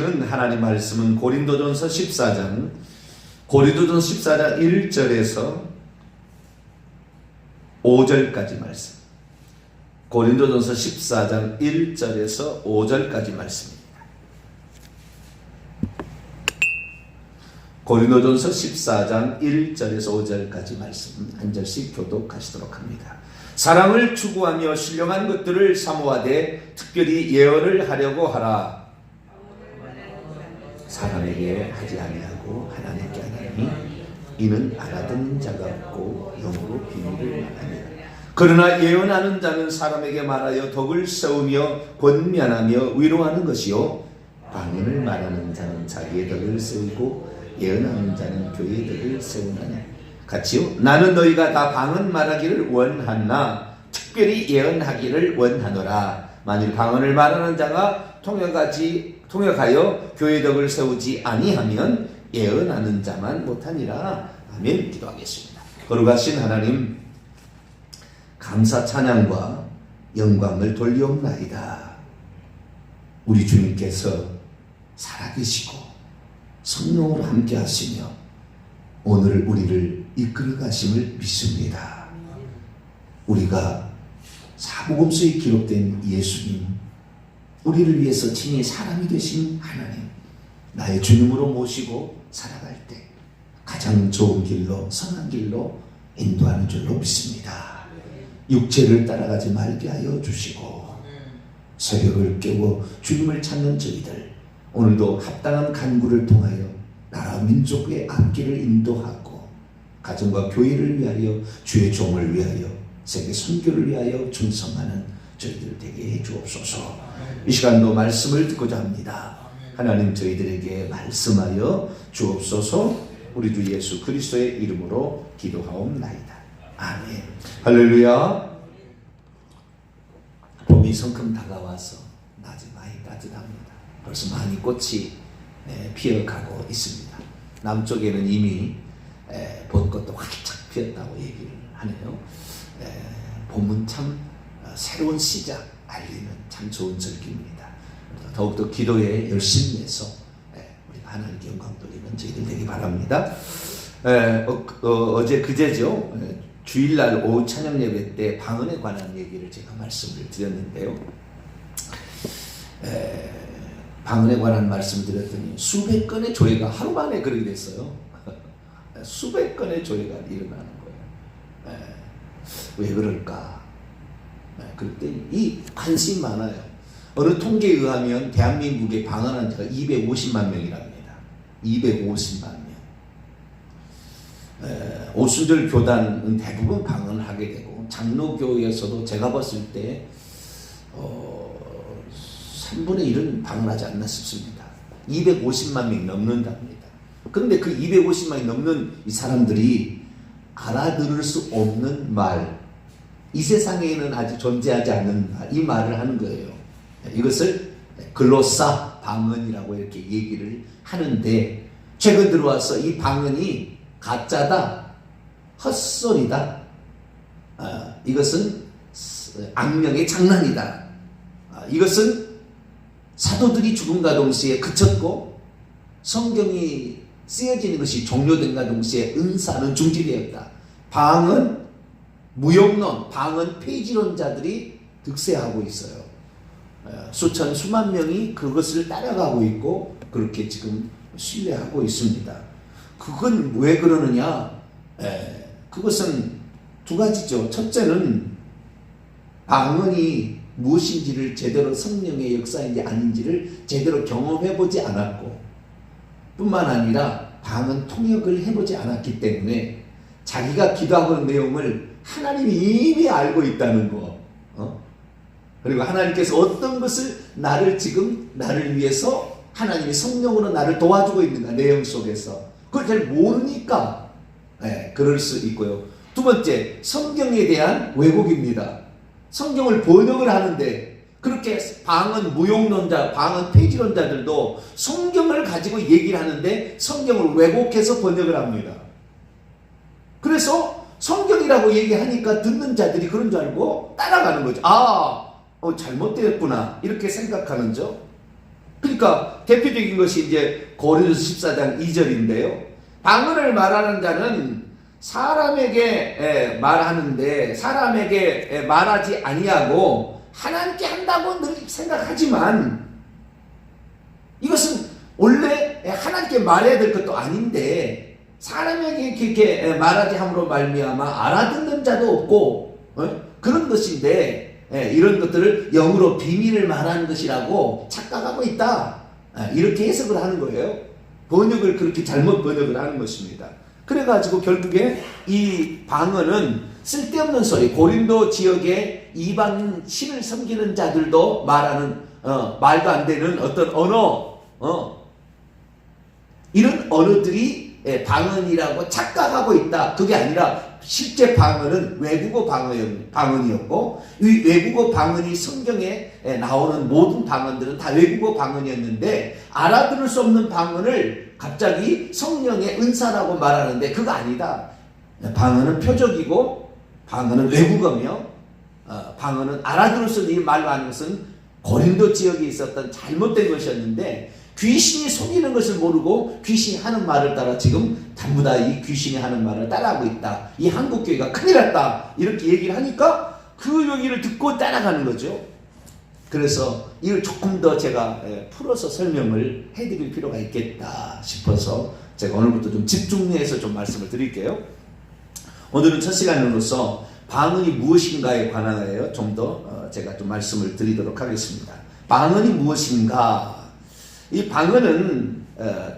주시는 하나님 말씀은 고린도전서 14장 1절에서 5절까지 말씀. 고린도전서 14장 1절에서 5절까지 말씀입니다. 고린도전서 14장 1절에서 5절까지 말씀 한 절씩 교독하시도록 합니다. 사랑을 추구하며 신령한 것들을 사모하되 특별히 예언을 하려고 하라. 사람에게 하지 아니하고 하나님께 하나니 이는 알아듣는 자가 없고 영으로 비밀을 말하니라. 그러나 예언하는 자는 사람에게 말하여 덕을 세우며 권면하며 위로하는 것이요, 방언을 말하는 자는 자기의 덕을 세우고 예언하는 자는 교회의 덕을 세우나니 같이요. 나는 너희가 다 방언 말하기를 원하나 특별히 예언하기를 원하노라. 만일 방언을 말하는 자가 통역하여 교회의 덕을 세우지 아니하면 예언하는 자만 못하니라. 아멘. 기도하겠습니다. 거룩하신 하나님, 감사 찬양과 영광을 돌리옵나이다. 우리 주님께서 살아계시고 성령으로 함께 하시며 오늘 우리를 이끌어 가심을 믿습니다. 우리가 사복음서에 기록된 예수님, 우리를 위해서 친히 사람이 되신 하나님, 나의 주님으로 모시고 살아갈 때 가장 좋은 길로, 선한 길로 인도하는 줄로 믿습니다. 육체를 따라가지 말게 하여 주시고 새벽을 깨워 주님을 찾는 저희들, 오늘도 합당한 간구를 통하여 나라 민족의 앞길을 인도하고 가정과 교회를 위하여, 주의 종을 위하여, 세계 선교를 위하여 충성하는 저희들 되게 해 주옵소서. 이 시간도 말씀을 듣고자 합니다. 하나님, 저희들에게 말씀하여 주옵소서. 우리 주 예수 그리스도의 이름으로 기도하옵나이다. 아멘. 할렐루야. 봄이 성큼 다가와서 낮이 많이 따뜻합니다. 벌써 많이 꽃이 피어가고 있습니다. 남쪽에는 이미 벚꽃도 활짝 피었다고 얘기를 하네요. 봄은 참 새로운 시작 알리는 참 좋은 절기입니다. 더욱더 기도에 열심히 해서 우리 하나님께 영광 돌리는 저희들 되기 바랍니다. 어제 그제죠. 주일날 오후 찬양 예배 때 방언에 관한 얘기를 제가 말씀을 드렸는데요. 방언에 관한 말씀을 드렸더니 수백 건의 조회가 하루 만에 그렇게 됐어요. 수백 건의 조회가 일어나는 거예요. 왜 그럴까? 그럴 때 이 관심이 많아요. 어느 통계에 의하면 대한민국의 방언한 자가 250만 명이랍니다. 250만 명. 오순절 교단은 대부분 방언을 하게 되고, 장로교에서도 제가 봤을 때 3분의 1은 방언하지 않나 싶습니다. 250만 명이 넘는답니다. 그런데 그 250만이 넘는 이 사람들이 알아들을 수 없는 말, 이 세상에는 아직 존재하지 않는 말, 이 말을 하는 거예요. 이것을 글로사 방언이라고 이렇게 얘기를 하는데, 최근 들어와서 이 방언이 가짜다, 헛소리다, 이것은 악령의 장난이다, 이것은 사도들이 죽음과 동시에 그쳤고 성경이 쓰여지는 것이 종료된과 동시에 은사는 중지되었다. 방언 무용론, 방언 폐지론자들이 득세하고 있어요. 수천 수만 명이 그것을 따라가고 있고 그렇게 지금 신뢰하고 있습니다. 그건 왜 그러느냐? 그것은 두 가지죠. 첫째는 방언이 무엇인지를 제대로, 성령의 역사인지 아닌지를 제대로 경험해보지 않았고, 뿐만 아니라 방언 통역을 해보지 않았기 때문에 자기가 기도하고 있는 내용을 하나님이 이미 알고 있다는 거, 그리고 하나님께서 어떤 것을 나를 위해서 하나님이 성령으로 나를 도와주고 있는가, 내용 속에서 그걸 잘 모르니까 그럴 수 있고요. 두 번째, 성경에 대한 왜곡입니다. 성경을 번역을 하는데 그렇게 방언 무용론자, 방언 폐지론자들도 성경을 가지고 얘기를 하는데 성경을 왜곡해서 번역을 합니다. 그래서 성경이라고 얘기하니까 듣는 자들이 그런 줄 알고 따라가는 거죠. 잘못되었구나 이렇게 생각하는 점. 그러니까 대표적인 것이 이제 고린도서 14장 2절인데요. 방언을 말하는 자는 사람에게 말하는데 사람에게 말하지 아니하고 하나님께 한다고 늘 생각하지만 이것은 원래 하나님께 말해야 될 것도 아닌데 사람에게 그렇게 말하지 함으로 말미암아 알아듣는 자도 없고 그런 것인데 이런 것들을 영으로 비밀을 말하는 것이라고 착각하고 있다. 이렇게 해석을 하는 거예요. 번역을 그렇게 잘못 번역을 하는 것입니다. 그래가지고 결국에 이 방언은 쓸데없는 소리, 고린도 지역의 이방 신을 섬기는 자들도 말하는 말도 안 되는 어떤 언어, 이런 언어들이 방언이라고 착각하고 있다. 그게 아니라 실제 방언은 외국어 방언이었고 이 외국어 방언이 성경에 나오는 모든 방언들은 다 외국어 방언이었는데 알아들을 수 없는 방언을 갑자기 성령의 은사라고 말하는데 그거 아니다. 방언은 표적이고 방언은 외국어며 방언은 알아들을 수 있는 이 말로 하는 것은 고린도 지역에 있었던 잘못된 것이었는데 귀신이 속이는 것을 모르고 귀신이 하는 말을 따라 지금 전부 다 이 귀신이 하는 말을 따라하고 있다. 이 한국교회가 큰일 났다. 이렇게 얘기를 하니까 그 얘기를 듣고 따라가는 거죠. 그래서 이걸 조금 더 제가 풀어서 설명을 해드릴 필요가 있겠다 싶어서 제가 오늘부터 좀 집중해서 좀 말씀을 드릴게요. 오늘은 첫 시간으로서 방언이 무엇인가에 관하여 좀 더 제가 좀 말씀을 드리도록 하겠습니다. 방언이 무엇인가? 이 방언은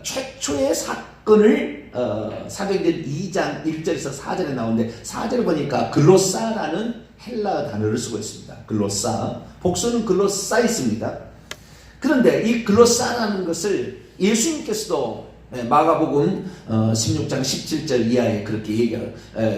최초의 사건을 사도행전 2장 1절에서 4절에 나오는데 4절에 보니까 글로사라는 헬라어 단어를 쓰고 있습니다. 글로사, 복수는 글로사이스입니다. 그런데 이 글로사라는 것을 예수님께서도 마가복음 16장 17절 이하에 그렇게 얘기해요.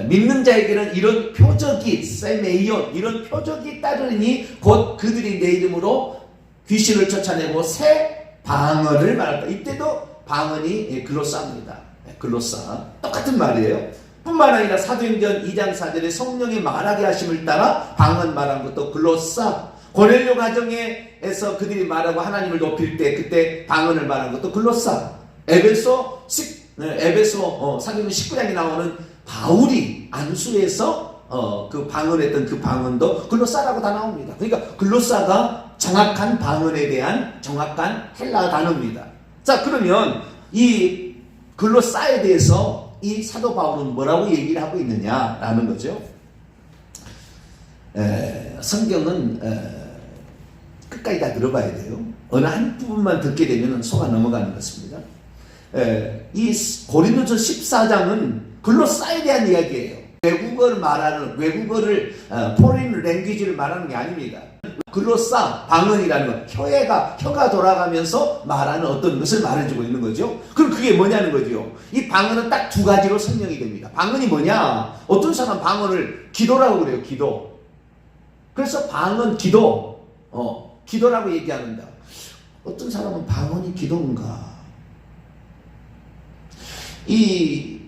믿는 자에게는 이런 표적이 세메이온 이런 표적이 따르니 곧 그들이 내 이름으로 귀신을 쫓아내고 새 방언을 말한다. 이때도 방언이 글로사입니다. 글로사 똑같은 말이에요. 뿐만 아니라 사도행전 2장 4절에 성령의 말하게 하심을 따라 방언 말한 것도 글로사. 고넬료 가정에서 그들이 말하고 하나님을 높일 때 그때 방언을 말한 것도 글로사. 에베소 사도행전 19장에 나오는 바울이 안수에서 그 방언했던 그 방언도 글로사라고 다 나옵니다. 그러니까 글로사가 정확한 방언에 대한 정확한 헬라 단어입니다. 자, 그러면 이 글로사에 대해서 이 사도 바울은 뭐라고 얘기를 하고 있느냐라는 거죠. 성경은 끝까지 다 들어봐야 돼요. 어느 한 부분만 듣게 되면 속아 넘어가는 것입니다. 이 고린도서 14장은 글로사에 대한 이야기예요. 외국어를 말하는 외국어를 포린 랭귀지를 말하는 게 아닙니다. 글로사 방언이라는 건 혀가 돌아가면서 말하는 어떤 것을 말해주고 있는 거죠. 그럼 그게 뭐냐는 거죠. 이 방언은 딱 두 가지로 설명이 됩니다. 방언이 뭐냐? 어떤 사람 방언을 기도라고 그래요. 기도. 그래서 방언 기도 기도라고 얘기하는다. 어떤 사람은 방언이 기도인가? 이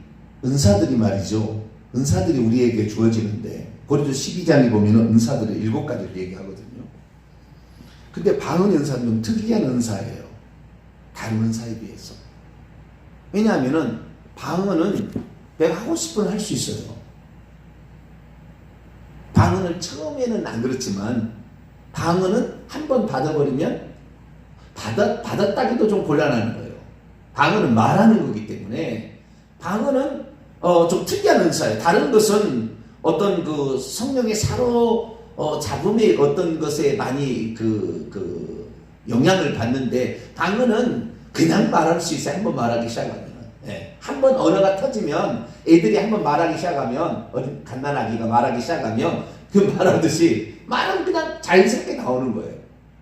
은사들이 말이죠. 은사들이 우리에게 주어지는데 고린도 12장에 보면 은사들의 7가지를 얘기하거든요. 근데 방언 은사는 좀 특이한 은사예요. 다른 은사에 비해서. 왜냐하면 방언은 내가 하고 싶으면 할 수 있어요. 방언을 처음에는 안 그렇지만 방언은 한번 받아버리면 받았다기도 좀 곤란한 거예요. 방언은 말하는 거기 때문에 방언은 좀 특이한 은사예요. 다른 것은 어떤 그 성령의 사로잡음의 어떤 것에 많이 그 영향을 받는데 방언은 그냥 말할 수 있어요. 한번 말하기 시작하면. 한번 언어가 터지면 애들이 한번 말하기 시작하면 어린 갓난아기가 말하기 시작하면 그 말하듯이 말은 그냥 자연스럽게 나오는 거예요.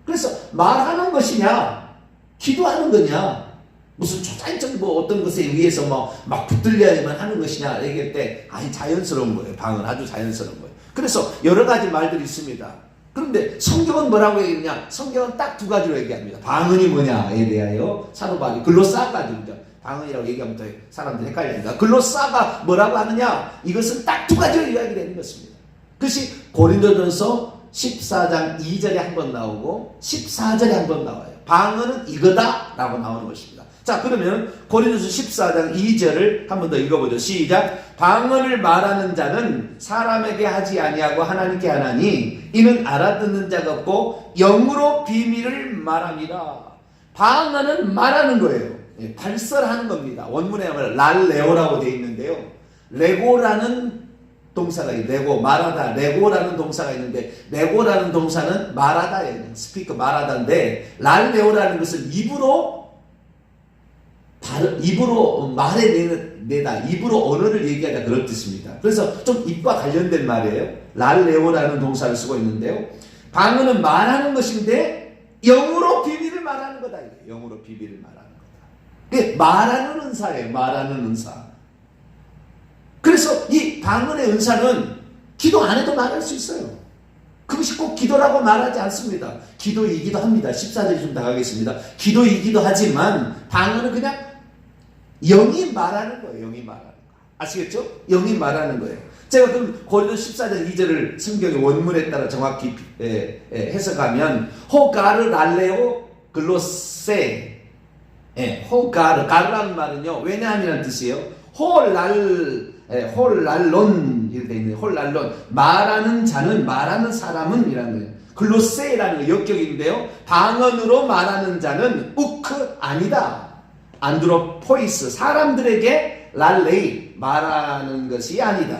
그래서 말하는 것이냐 기도하는 거냐 무슨 초자연적 뭐 어떤 것에 의해서 막 붙들려야만 하는 것이냐 얘기할 때 아니 자연스러운 거예요. 방언 아주 자연스러운 거예요. 그래서 여러 가지 말들이 있습니다. 그런데 성경은 뭐라고 얘기했냐? 성경은 딱 두 가지로 얘기합니다. 방언이 뭐냐에 대하여 사도 바울이 글로사까지입니다. 방언이라고 얘기하면 또 사람들이 헷갈리니까 글로사가 뭐라고 하느냐? 이것은 딱 두 가지로 이야기되는 것입니다. 그것이 고린도전서 14장 2절에 한 번 나오고 14절에 한 번 나와요. 방언은 이거다 라고 나오는 것입니다. 자, 그러면 고린도서 14장 2절을 한 번 더 읽어보죠. 시작. 방언을 말하는 자는 사람에게 하지 아니하고 하나님께 하나니 이는 알아듣는 자가 없고 영으로 비밀을 말합니다. 방언은 말하는 거예요. 발설하는 겁니다. 원문에 보면 랄레오라고 되어 있는데요. 레고라는 동사가 레고 말하다 레고라는 동사가 있는데 레고라는 동사는 말하다예요. 스피커 말하다인데 랄레오라는 것은 입으로 말해내다 입으로 언어를 얘기하다 그런 뜻입니다. 그래서 좀 입과 관련된 말이에요. 랄레오라는 동사를 쓰고 있는데요. 방언은 말하는 것인데 영으로 비밀을 말하는 거다. 영으로 비밀을 말하는 거다. 말하는 은사예요. 말하는 은사. 그래서 이 방언의 은사는 기도 안 해도 말할 수 있어요. 그것이 꼭 기도라고 말하지 않습니다. 기도이기도 합니다. 14절 좀 나가겠습니다. 기도이기도 하지만 방언은 그냥 영이 말하는 거예요. 영이 말하는 거. 아시겠죠? 영이 말하는 거예요. 제가 그럼 고린도서 14장 2절을 성경의 원문에 따라 정확히 해석하면 호가르 랄레오 글로세 호가르 가르라는 말은요 왜냐함이라는 뜻이에요. 홀랄론 이렇게 되어 있는데 홀랄론 말하는 자는 말하는 사람은 이라는 거예요. 글로세라는 역격인데요. 방언으로 말하는 자는 우크 아니다. 안드로포이스 사람들에게 랄레이 말하는 것이 아니다.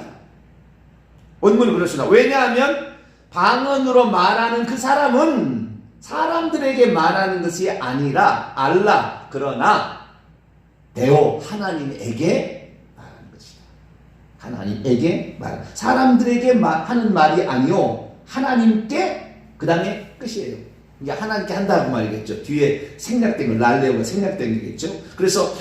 원문은 그렇습니다. 왜냐하면 방언으로 말하는 그 사람은 사람들에게 말하는 것이 아니라 알라 그러나 데오 하나님에게 말하는 것이다. 하나님에게 말 사람들에게 하는 말이 아니요 하나님께 그 다음에 끝이에요. 이게 하나님께 한다고 말이겠죠. 뒤에 생략된 거 랄레오가 생략된 거겠죠. 그래서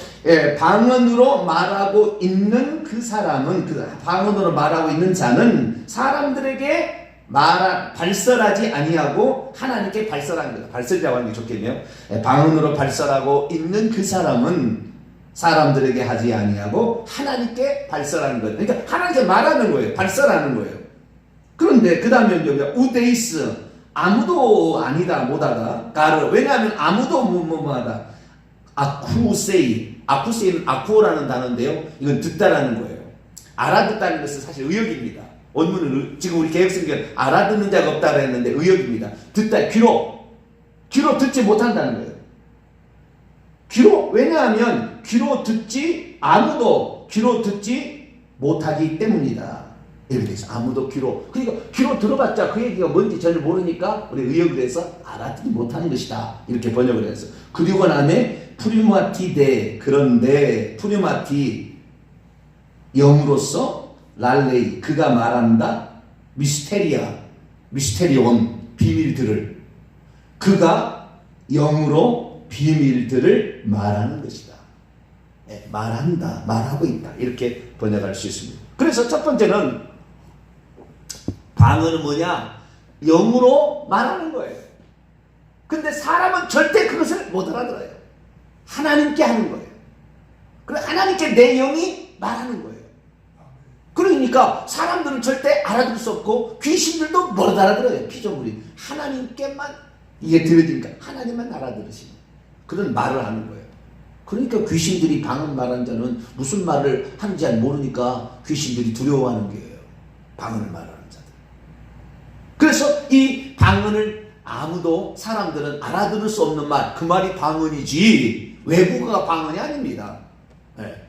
방언으로 말하고 있는 그 사람은 방언으로 말하고 있는 자는 사람들에게 발설하지 아니하고 하나님께 발설하는 거다. 발설이라고 하는 게 좋겠네요. 방언으로 발설하고 있는 그 사람은 사람들에게 하지 아니하고 하나님께 발설하는 거예요. 그러니까 하나님께 말하는 거예요. 발설하는 거예요. 그런데 그 다음에 우데이스 아무도 아니다 못하다 가르 왜냐하면 아무도 뭐하다 아쿠세이는 아쿠오라는 단어인데요. 이건 듣다라는 거예요. 알아듣다는 것은 사실 의역입니다. 원문은 지금 우리 개혁성경 알아듣는 자가 없다 그랬는데 의역입니다. 듣다 귀로 듣지 못한다는 거예요. 귀로 왜냐하면 귀로 듣지 아무도 귀로 듣지 못하기 때문이다. 이렇게 돼서 아무도 귀로 그러니까 귀로 들어봤자 그 얘기가 뭔지 전혀 모르니까 우리 의역을 해서 알아듣지 못하는 것이다 이렇게 번역을 해서 그리고 나에 프리마티데 그런데 프리마티 영으로서 랄레이 그가 말한다 미스테리온 비밀들을 그가 영으로 비밀들을 말하는 것이다. 말한다 말하고 있다 이렇게 번역할 수 있습니다. 그래서 첫 번째는 방언은 뭐냐? 영으로 말하는 거예요. 근데 사람은 절대 그것을 못 알아들어요. 하나님께 하는 거예요. 그래 하나님께 내 영이 말하는 거예요. 그러니까 사람들은 절대 알아들을 수 없고 귀신들도 못 알아들어요. 피조물이 하나님께만 이게 들려지니까 하나님만 알아들으시는 그런 말을 하는 거예요. 그러니까 귀신들이 방언 말하는 자는 무슨 말을 하는지 모르니까 귀신들이 두려워하는 거예요. 방언을 말하는 자들. 그래서 이 방언을 아무도 사람들은 알아들을 수 없는 말, 그 말이 방언이지 외국어가 방언이 아닙니다.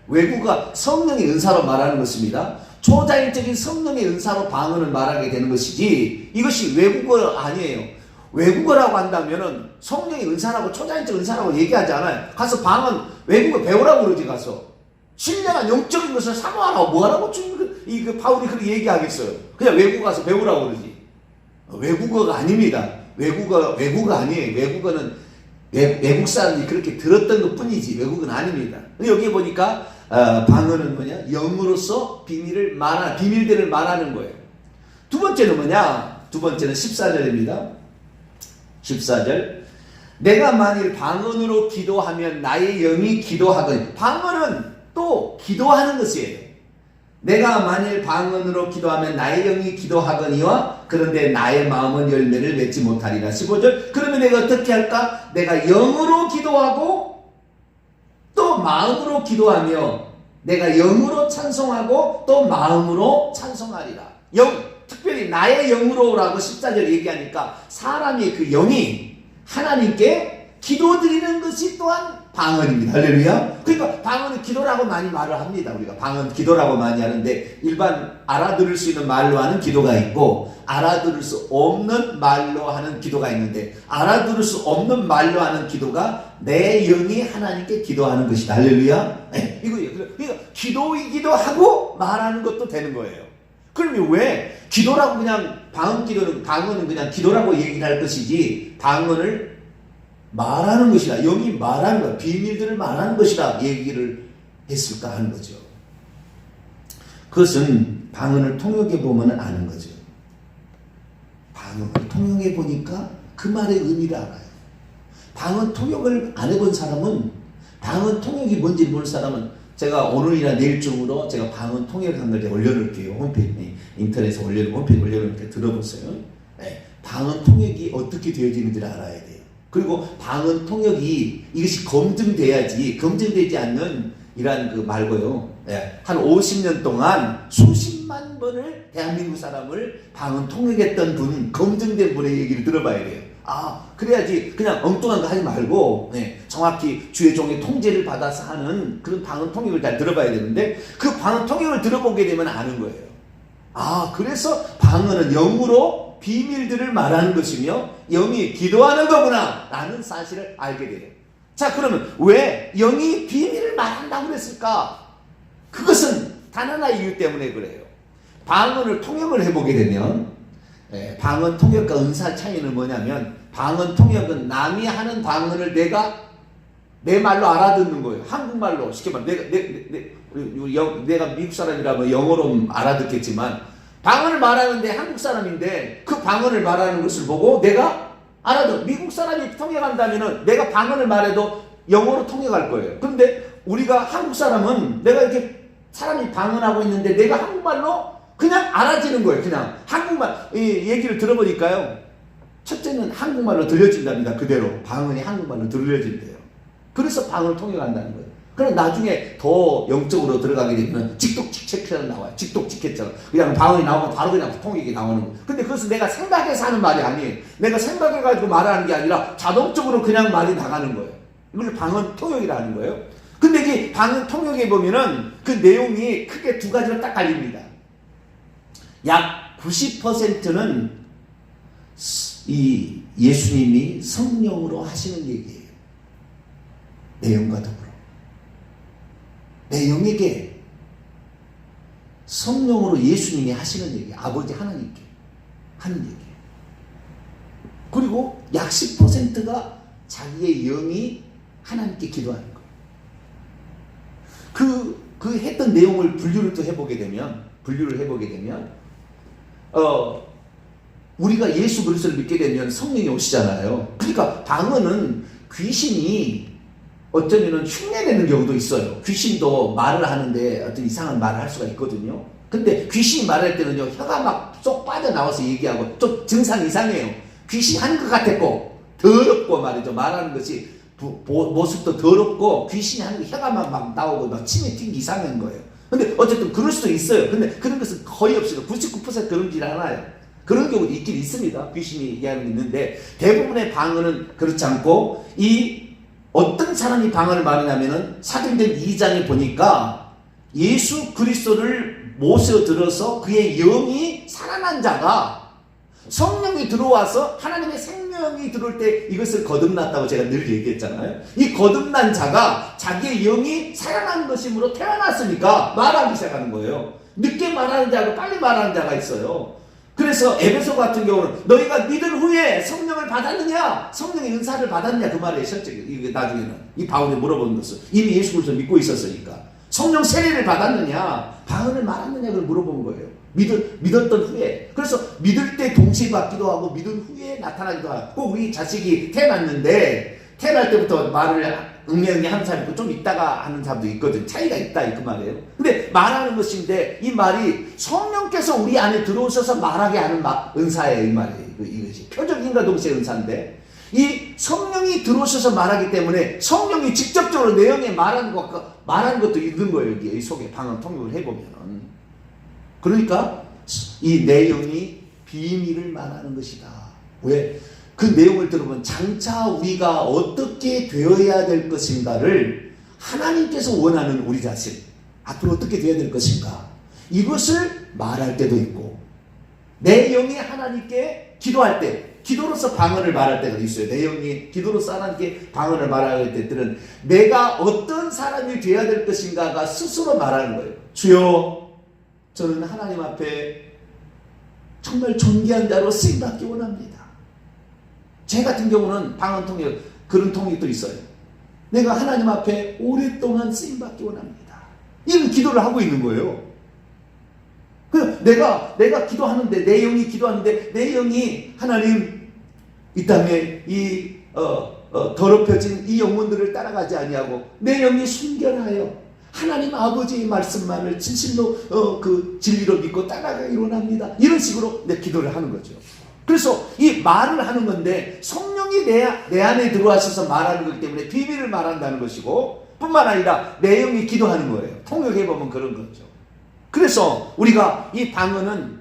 외국어가 성령의 은사로 말하는 것입니다. 초자연적인 성령의 은사로 방언을 말하게 되는 것이지 이것이 외국어 아니에요. 외국어라고 한다면은 성령의 은사라고 초자연적 은사라고 얘기하지 않아요. 가서 방언 외국어 배우라고 그러지 가서 신령한 영적인 것을 사모하라고 뭐하라고 그 바울이 그렇게 얘기하겠어요. 그냥 외국어 가서 배우라고 그러지. 외국어가 아닙니다. 외국어 아니에요. 외국어는 외국 사람들이 그렇게 들었던 것 뿐이지 외국은 아닙니다. 여기 보니까 방언은 뭐냐? 영으로서 비밀들을 말하는 거예요. 두 번째는 뭐냐? 두 번째는 14절입니다. 14절 내가 만일 방언으로 기도하면 나의 영이 기도하거니 방언은 또 기도하는 것이에요. 내가 만일 방언으로 기도하면 나의 영이 기도하거니와 그런데 나의 마음은 열매를 맺지 못하리라. 15절. 그러면 내가 어떻게 할까? 내가 영으로 기도하고 또 마음으로 기도하며 내가 영으로 찬송하고 또 마음으로 찬송하리라. 특별히 나의 영으로라고 14절 얘기하니까 사람의 그 영이 하나님께 기도드리는 것이 또한 방언입니다. 할렐루야. 그러니까 방언은 기도라고 많이 말을 합니다. 우리가 방언 기도라고 많이 하는데 일반 알아들을 수 있는 말로 하는 기도가 있고 알아들을 수 없는 말로 하는 기도가 있는데 알아들을 수 없는 말로 하는 기도가 내 영이 하나님께 기도하는 것이다. 할렐루야. 네, 이거예요. 그러니까 기도이기도 하고 말하는 것도 되는 거예요. 그러면 왜 기도라고 그냥 방언은 그냥 기도라고 얘기를 할 것이지 방언을 말하는 것이다. 영이 말하는 것, 비밀들을 말하는 것이다. 얘기를 했을까 하는 거죠. 그것은 방언을 통역해 보면 아는 거죠. 방언을 통역해 보니까 그 말의 의미를 알아요. 방언 통역을 안 해본 사람은 방언 통역이 뭔지 모르는 사람은 제가 오늘이나 내일쯤으로 제가 방언 통역한 걸 올려놓을게요. 홈페이지 인터넷에 홈페이지 올려놓을게요. 들어보세요. 네, 방언 통역이 어떻게 되어지는지를 알아야 돼요. 그리고 방언 통역이 이것이 검증돼야지 검증되지 않는 이러한 그 말고요. 네, 한 50년 동안 수십만 번을 대한민국 사람을 방언 통역했던 분, 검증된 분의 얘기를 들어봐야 돼요. 그래야지 그냥 엉뚱한 거 하지 말고 정확히 주의 종의 통제를 받아서 하는 그런 방언 통역을 잘 들어봐야 되는데 그 방언 통역을 들어보게 되면 아는 거예요. 그래서 방언은 영으로 비밀들을 말하는 것이며 영이 기도하는 거구나 라는 사실을 알게 돼요. 자, 그러면 왜 영이 비밀을 말한다고 그랬을까? 그것은 단 하나의 이유 때문에 그래요. 방언을 통역을 해보게 되면 방언 통역과 은사 차이는 뭐냐면 방언 통역은 남이 하는 방언을 내가 내 말로 알아듣는 거예요. 한국말로 쉽게 말해 내가 미국 사람이라면 영어로 알아듣겠지만 방언을 말하는데 한국 사람인데 그 방언을 말하는 것을 보고 내가 알아듣. 미국 사람이 통역한다면은 내가 방언을 말해도 영어로 통역할 거예요. 그런데 우리가 한국 사람은 내가 이렇게 사람이 방언하고 있는데 내가 한국말로 그냥 알아지는 거예요. 그냥 한국말 얘기를 들어보니까요. 첫째는 한국말로 들려진답니다. 그대로 방언이 한국말로 들려진대요. 그래서 방언을 통역한다는 거예요. 그럼 나중에 더 영적으로 들어가게 되면 직독직책처럼 나와요. 직독직책처럼 그냥 방언이 나오면 바로 그냥 통역이 나오는 거예요. 근데 그것은 내가 생각해서 하는 말이 아니에요. 내가 생각해가지고 말하는 게 아니라 자동적으로 그냥 말이 나가는 거예요. 이걸 방언 통역이라는 거예요. 근데 이게 방언 통역에 보면은 그 내용이 크게 두 가지로 딱 갈립니다. 약 90%는 이 예수님이 성령으로 하시는 얘기예요. 내용과 더불어. 내 영에게 성령으로 예수님이 하시는 얘기, 아버지 하나님께 하는 얘기예요. 그리고 약 10%가 자기의 영이 하나님께 기도하는 거예요. 그 했던 내용을 분류를 해보게 되면 우리가 예수 그리스도를 믿게 되면 성령이 오시잖아요. 그러니까 방언은 귀신이 어쩌면은 흉내내는 경우도 있어요. 귀신도 말을 하는데 어떤 이상한 말을 할 수가 있거든요. 근데 귀신이 말할 때는요, 혀가 막 쏙 빠져나와서 얘기하고 좀 증상이 이상해요. 귀신이 하는 것 같았고 더럽고 말이죠. 말하는 것이 모습도 더럽고 귀신이 하는 게 혀가 막 나오고 막 침이 튀기 이상한 거예요. 근데 어쨌든 그럴 수도 있어요. 근데 그런 것은 거의 없어요. 99% 그런지 않아요. 그런 경우도 있긴 있습니다. 귀신이 얘기하는 게 있는데 대부분의 방언은 그렇지 않고 어떤 사람이 방언을 말하냐면은 사도행전 2장에 보니까 예수 그리스도를 모셔 들어서 그의 영이 살아난 자가 성령이 들어와서 하나님의 생명이 들어올 때 이것을 거듭났다고 제가 늘 얘기했잖아요. 이 거듭난 자가 자기의 영이 살아난 것이므로 태어났으니까 말하기 시작하는 거예요. 늦게 말하는 자하고 빨리 말하는 자가 있어요. 그래서 에베소 같은 경우는 너희가 믿은 후에 성령을 받았느냐, 성령의 은사를 받았느냐 그 말이에요. 실제 나중에는 이 바울이 물어보는 것은 이미 예수 그리스도 믿고 있었으니까 성령 세례를 받았느냐, 방언을 말았느냐 그걸 물어본 거예요. 믿었던 후에. 그래서 믿을 때 동시에 받기도 하고 믿은 후에 나타나기도 하고 꼭 우리 자식이 태어났는데 태어날 때부터 말을 응명히 하는 사람이 있고 좀 있다가 하는 사람도 있거든. 차이가 있다 그 말이에요. 근데 말하는 것인데 이 말이 성령께서 우리 안에 들어오셔서 말하게 하는 은사예요. 이 말이 이것이 표적인과 동시에 은사인데 이 성령이 들어오셔서 말하기 때문에 성령이 직접적으로 내용에 말하는 것도 있는 거예요. 여기 이 속에 방언 통역을 해보면. 그러니까 이 내용이 비밀을 말하는 것이다. 왜? 그 내용을 들어보면 장차 우리가 어떻게 되어야 될 것인가를 하나님께서 원하는 우리 자신, 앞으로 어떻게 되어야 될 것인가, 이것을 말할 때도 있고, 내 영이 하나님께 기도할 때, 기도로서 방언을 말할 때가 있어요. 내 영이 기도로서 하나님께 방언을 말할 때들은 내가 어떤 사람이 되어야 될 것인가가 스스로 말하는 거예요. 주여, 저는 하나님 앞에 정말 존귀한 자로 쓰임받기 원합니다. 제 같은 경우는 방언 통역, 그런 통역도 있어요. 내가 하나님 앞에 오랫동안 쓰임받기 원합니다. 이런 기도를 하고 있는 거예요. 내가 기도하는데, 내 영이 기도하는데, 내 영이 하나님, 이 땅에 더럽혀진 이 영혼들을 따라가지 아니하고, 내 영이 순결하여 하나님 아버지의 말씀만을 진실로, 진리로 믿고 따라가기 원합니다. 이런 식으로 내 기도를 하는 거죠. 그래서 이 말을 하는 건데 성령이 내 안에 들어와셔서 말하는 거기 때문에 비밀을 말한다는 것이고, 뿐만 아니라 내 영이 기도하는 거예요. 통역해보면 그런 거죠. 그래서 우리가 이 방언은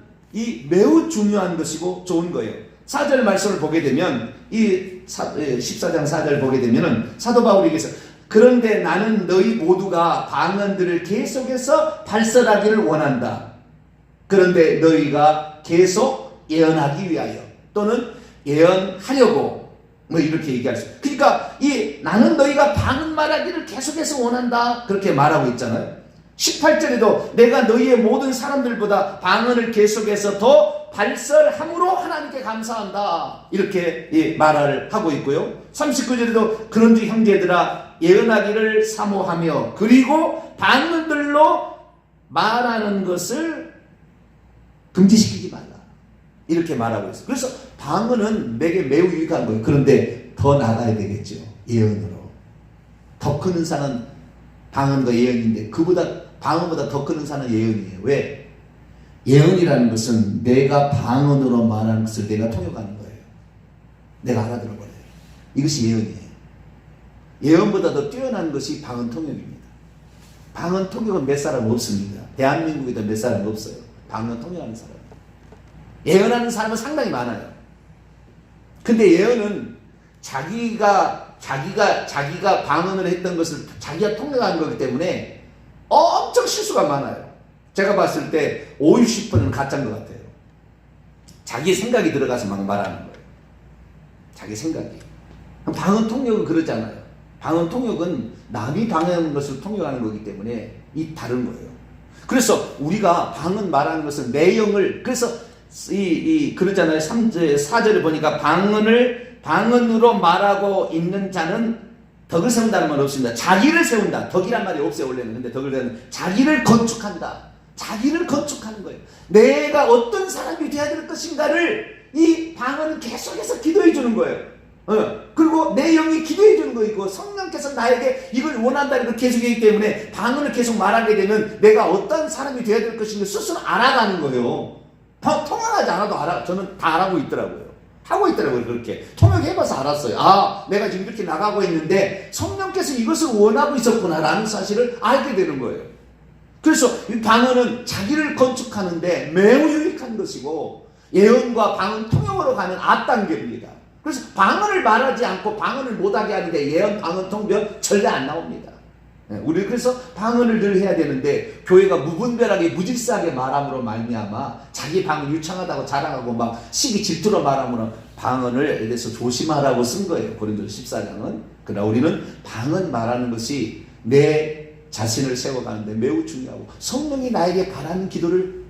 매우 중요한 것이고 좋은 거예요. 4절 말씀을 보게 되면, 이 14장 4절 보게 되면은 사도 바울에게서 그런데 나는 너희 모두가 방언들을 계속해서 발설하기를 원한다. 그런데 너희가 계속 예언하기 위하여, 또는 예언하려고, 뭐 이렇게 얘기할 수 있어요. 그러니까 나는 너희가 방언 말하기를 계속해서 원한다, 그렇게 말하고 있잖아요. 18절에도 내가 너희의 모든 사람들보다 방언을 계속해서 더 발설함으로 하나님께 감사한다, 이렇게 말을 하고 있고요. 39절에도 그런즉 형제들아 예언하기를 사모하며 그리고 방언들로 말하는 것을 금지시키지 말라, 이렇게 말하고 있어요. 그래서 방언은 내게 매우 유익한 거예요. 그런데 더 나가야 되겠죠. 예언으로. 더 큰 은사는 방언과 예언인데 방언보다 더 큰 은사는 예언이에요. 왜? 예언이라는 것은 내가 방언으로 말하는 것을 내가 통역하는 거예요. 내가 알아들어버려요. 이것이 예언이에요. 예언보다 더 뛰어난 것이 방언 통역입니다. 방언 통역은 몇 사람 없습니다. 대한민국에도 몇 사람 없어요. 방언 통역하는 사람. 예언하는 사람은 상당히 많아요. 근데 예언은 자기가 방언을 했던 것을 자기가 통역한 거기 때문에 엄청 실수가 많아요. 제가 봤을 때 50%는 가짜인 것 같아요. 자기 생각이 들어가서 막 말하는 거예요. 자기 생각이. 방언 통역은 그러잖아요. 방언 통역은 남이 방언하는 것을 통역하는 거기 때문에 다른 거예요. 그래서 우리가 방언 말하는 것은 내용을, 그래서 그러잖아요. 4절에 보니까 방언으로 말하고 있는 자는 덕을 세운다는 말 없습니다. 자기를 세운다. 덕이란 말이 없어요, 원래는. 근데 덕을 세우는, 자기를 건축한다. 자기를 건축하는 거예요. 내가 어떤 사람이 되어야 될 것인가를 이 방언은 계속해서 기도해 주는 거예요. 그리고 내 영이 기도해 주는 거이고, 성령께서 나에게 이걸 원한다는 걸 계속하기 때문에 방언을 계속 말하게 되면 내가 어떤 사람이 되어야 될 것인가 스스로 알아가는 거예요. 통역하지 않아도 저는 다 알아고 있더라고요. 하고 있더라고요. 그렇게 통역해봐서 알았어요. 내가 지금 이렇게 나가고 있는데 성령께서 이것을 원하고 있었구나 라는 사실을 알게 되는 거예요. 그래서 이 방언은 자기를 건축하는데 매우 유익한 것이고, 예언과 방언 통역으로 가는 앞단계입니다. 그래서 방언을 말하지 않고 방언을 못하게 하는데 예언, 방언, 통역 절대 안 나옵니다. 우리 그래서 방언을 늘 해야 되는데, 교회가 무분별하게 무질서하게 말함으로 말미암아 자기 방언 유창하다고 자랑하고 막 시기 질투로 말함으로 방언을 애대서 조심하라고 쓴 거예요. 고린도서 14장은. 그러나 우리는 방언 말하는 것이 내 자신을 세워가는데 매우 중요하고, 성령이 나에게 바라는 기도를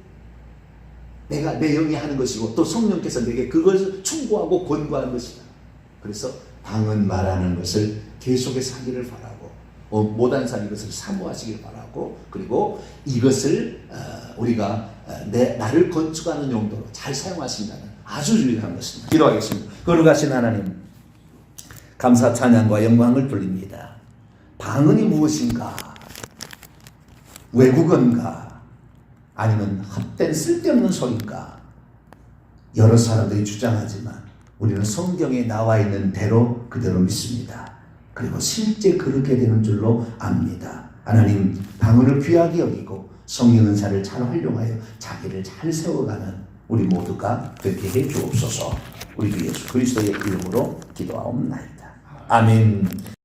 내 영이 하는 것이고, 또 성령께서 내게 그것을 충고하고 권고하는 것이다. 그래서 방언 말하는 것을 계속해서 하기를 바라고, 못한 사람 이것을 사모하시길 바라고, 그리고 이것을 우리가 나를 건축하는 용도로 잘 사용하신다는 아주 유익한 것입니다. 기도하겠습니다. 거룩하신 하나님, 감사 찬양과 영광을 돌립니다. 방언이 무엇인가? 외국어인가? 아니면 헛된 쓸데없는 소리인가? 여러 사람들이 주장하지만 우리는 성경에 나와 있는 대로 그대로 믿습니다. 그리고 실제 그렇게 되는 줄로 압니다. 하나님 방언을 귀하게 여기고 성령 은사를 잘 활용하여 자기를 잘 세워가는 우리 모두가 되게 해 주옵소서. 우리 주 예수 그리스도의 이름으로 기도하옵나이다. 아멘.